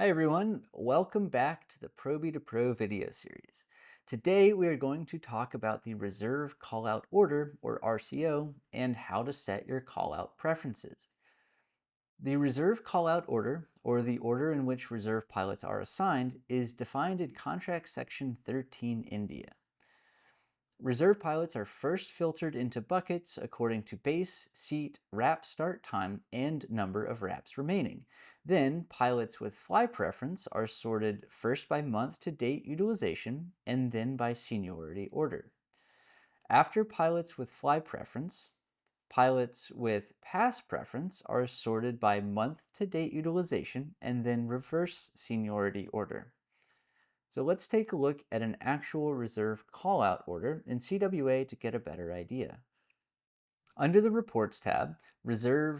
Hi everyone, welcome back to the Probie to Pro video series. Today we are going to talk about the Reserve Callout Order, or RCO, and how to set your callout preferences. The Reserve Callout Order, or the order in which reserve pilots are assigned, is defined in Contract Section 13 India. Reserve pilots are first filtered into buckets according to base, seat, wrap start time, and number of wraps remaining. Then, pilots with fly preference are sorted first by month to date utilization and then by seniority order. After pilots with fly preference, pilots with pass preference are sorted by month to date utilization and then reverse seniority order. So let's take a look at an actual reserve callout order in CWA to get a better idea. Under the Reports tab,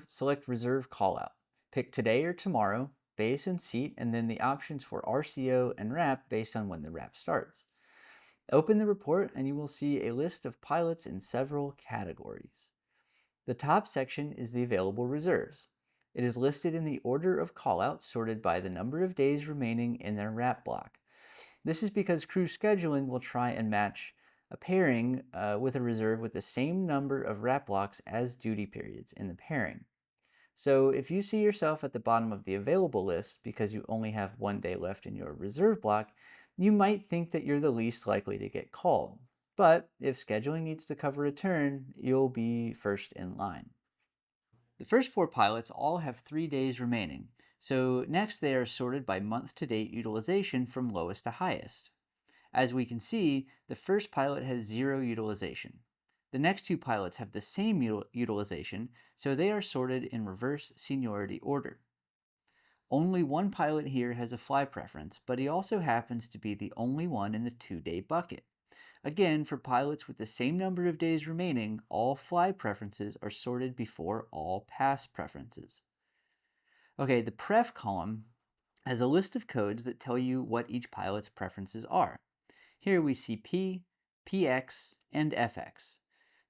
select Reserve Callout. Pick today or tomorrow, base and seat, and then the options for RCO and wrap based on when the wrap starts. Open the report and you will see a list of pilots in several categories. The top section is the available reserves. It is listed in the order of callout sorted by the number of days remaining in their wrap block. This is because crew scheduling will try and match a pairing with a reserve with the same number of wrap blocks as duty periods in the pairing. So if you see yourself at the bottom of the available list because you only have 1 day left in your reserve block, you might think that you're the least likely to get called. But if scheduling needs to cover a turn, you'll be first in line. The first four pilots all have 3 days remaining, so next they are sorted by month to date utilization from lowest to highest. As we can see, the first pilot has 0 utilization. The next two pilots have the same utilization, so they are sorted in reverse seniority order. Only one pilot here has a fly preference, but he also happens to be the only one in the 2-day bucket. Again, for pilots with the same number of days remaining, all fly preferences are sorted before all pass preferences. Okay, the pref column has a list of codes that tell you what each pilot's preferences are. Here we see P, PX, and FX.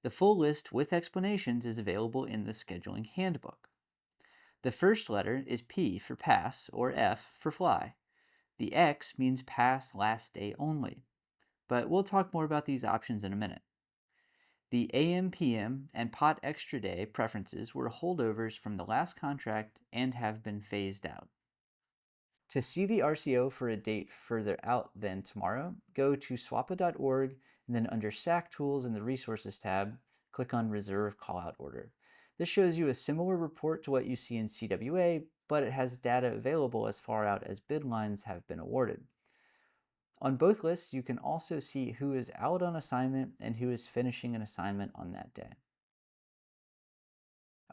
The full list with explanations is available in the scheduling handbook. The first letter is P for pass, or F for fly. The X means pass last day only, but we'll talk more about these options in a minute. The AM, PM, and pot extra day preferences were holdovers from the last contract and have been phased out. To see the RCO for a date further out than tomorrow, go to swappa.org and then under SAC Tools in the Resources tab, click on Reserve Callout Order. This shows you a similar report to what you see in CWA, but it has data available as far out as bid lines have been awarded. On both lists, you can also see who is out on assignment and who is finishing an assignment on that day.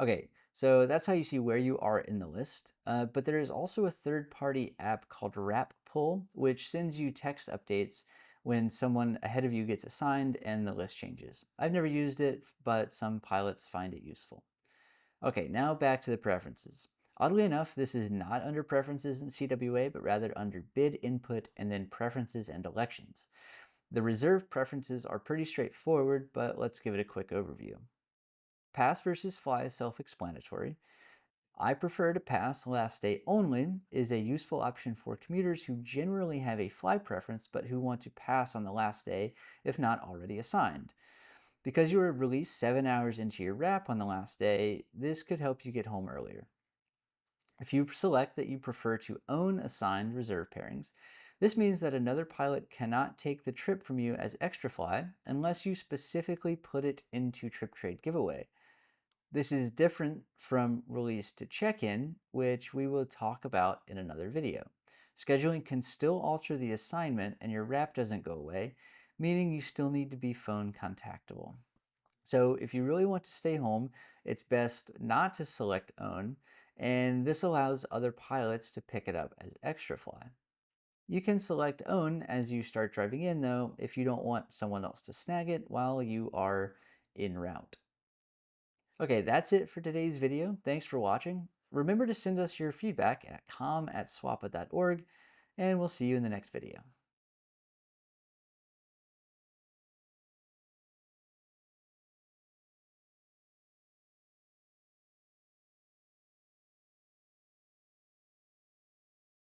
Okay, so that's how you see where you are in the list, but there is also a third-party app called Wrap Pull, which sends you text updates when someone ahead of you gets assigned and the list changes. I've never used it, but some pilots find it useful. Okay, now back to the preferences. Oddly enough, this is not under preferences in CWA, but rather under bid input and then preferences and elections. The reserve preferences are pretty straightforward, but let's give it a quick overview. Pass versus fly is self-explanatory. I prefer to pass last day only is a useful option for commuters who generally have a fly preference but who want to pass on the last day if not already assigned. Because you are released 7 hours into your wrap on the last day, this could help you get home earlier. If you select that you prefer to own assigned reserve pairings, this means that another pilot cannot take the trip from you as extra fly unless you specifically put it into trip trade giveaway. This is different from release to check-in, which we will talk about in another video. Scheduling can still alter the assignment and your wrap doesn't go away, meaning you still need to be phone contactable. So if you really want to stay home, it's best not to select own, and this allows other pilots to pick it up as extra fly. You can select own as you start driving in though, if you don't want someone else to snag it while you are en route. Okay, that's it for today's video. Thanks for watching. Remember to send us your feedback at com@swappa.org, and we'll see you in the next video.